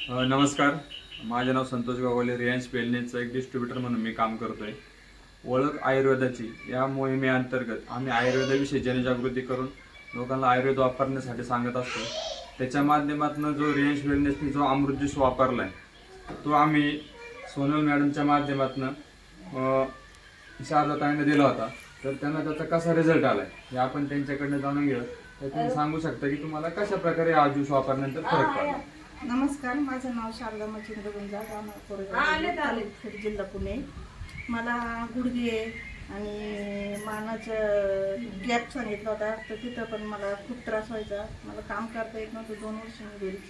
नमस्कार. माझे नाव संतोष गावले. रिलायन्स वेलनेसचा एक डिस्ट्रीब्युटर म्हणून मी काम करतोय. ओळख आयुर्वेदाची या मोहिमेअंतर्गत आम्ही आयुर्वेदाविषयी जनजागृती करून लोकांना आयुर्वेद वापरण्यासाठी सांगत असतो. त्याच्या माध्यमातून जो रिलायन्स वेलनेसने जो अमृत ज्यूस वापरलाय तो आम्ही सोनल मॅडमच्या माध्यमातून शारदाताईंना दिला होता. तर त्यांना त्याचा कसा रिझल्ट आलाय हे आपण त्यांच्याकडनं जाणून घेऊ. तर तुम्ही सांगू शकता की तुम्हाला कशा प्रकारे हा ज्यूस वापरल्यानंतर फरक पडला. नमस्कार, माझं नाव शारदा मच्छिंद्र गुंजा, कोरेगाव, जिल्हा पुणे. मला गुडघे आणि मानाचं गॅप सांगितलं होता, तर तिथं पण मला खूप त्रास व्हायचा. मला काम करता येत नव्हतं. 2 वर्ष मी घरीच,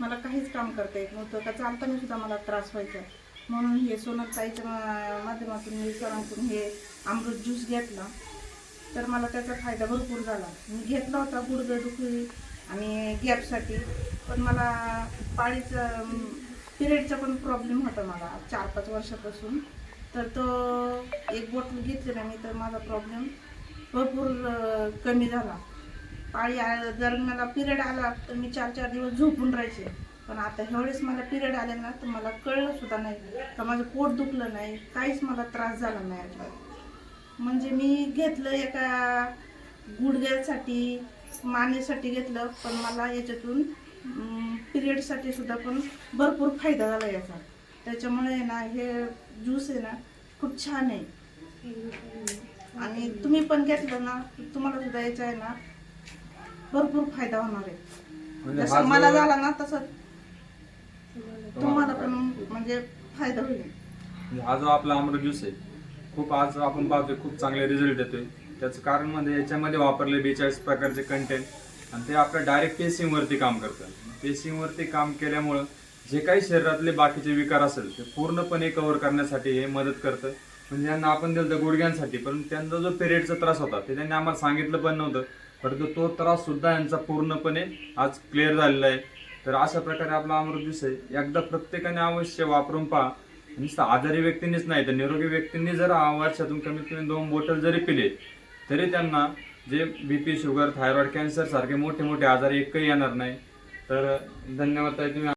मला काहीच काम करता येत नव्हतं. का चालताना सुद्धा मला त्रास व्हायचा. म्हणून हे सोनल ताईच्या माध्यमातून मी सरांकडून हे अमृत ज्यूस घेतला, तर मला त्याचा फायदा भरपूर झाला. मी घेतला होता गुडघे दुखी आणि गॅपसाठी, पण मला पाळीचा पिरियडचा पण प्रॉब्लेम होता मला 4-5 वर्षापासून. तर तो एक बॉटल घेतली ना मी, तर माझा प्रॉब्लेम भरपूर कमी झाला. पाळी जर मला पिरियड आला तर मी 4-4 दिवस झोपून राहायचे. पण आता ह्यावेळेस मला पिरियड आले ना, तर मला कळलं सुद्धा नाही का माझं पोट दुखलं नाही, काहीच मला त्रास झाला नाही अजिबात. म्हणजे मी घेतलं एका गुडघ्यासाठी मानेसाठी घेतलं, पण मला याच्यातून पिरियडसाठी सुद्धा पण भरपूर फायदा झाला याचा. त्याच्यामुळे ना हे ज्यूस आहे ना खूप छान आहे. आणि तुम्ही पण घेतलं ना तुम्हाला सुद्धा याचा आहे ना भरपूर फायदा होणार आहे. जसं मला झाला ना तसं तुम्हाला पण म्हणजे फायदा होईल. हा जो आपला अमृत ज्यूस आहे खूप आज आपण पाहतोय खूप चांगले रिझल्ट देतोय. त्याचं कारण म्हणजे याच्यामध्ये वापरले 42 प्रकारचे कंटेंट आणि ते आपल्या डायरेक्ट पेशिंगवरती काम करतं. पेशिंगवरती काम केल्यामुळं जे काही शरीरातले बाकीचे विकार असेल ते पूर्णपणे कव्हर करण्यासाठी हे मदत करतं. म्हणजे यांना आपण दिलं गुडघ्यांसाठी, पण त्यांचा जो पिरियडचा त्रास होता ते त्यांनी आम्हाला सांगितलं पण नव्हतं, परंतु तो त्रास सुद्धा यांचा पूर्णपणे आज क्लिअर झालेला आहे. तर अशा प्रकारे आपला अमृत ज्यूस आहे, एकदा प्रत्येकाने अवश्य वापरून पहा. नुसतं आजारी व्यक्तींनीच नाही तर निरोगी व्यक्तींनी जर वर्षातून कमीत कमी 2 बॉटल जरी पिले तरी त्यांना जे BP, शुगर, थायरॉइड, कॅन्सर सारखे मोठे मोठे आजार एकही येणार नाही. तर धन्यवाद ताई, तुम्ही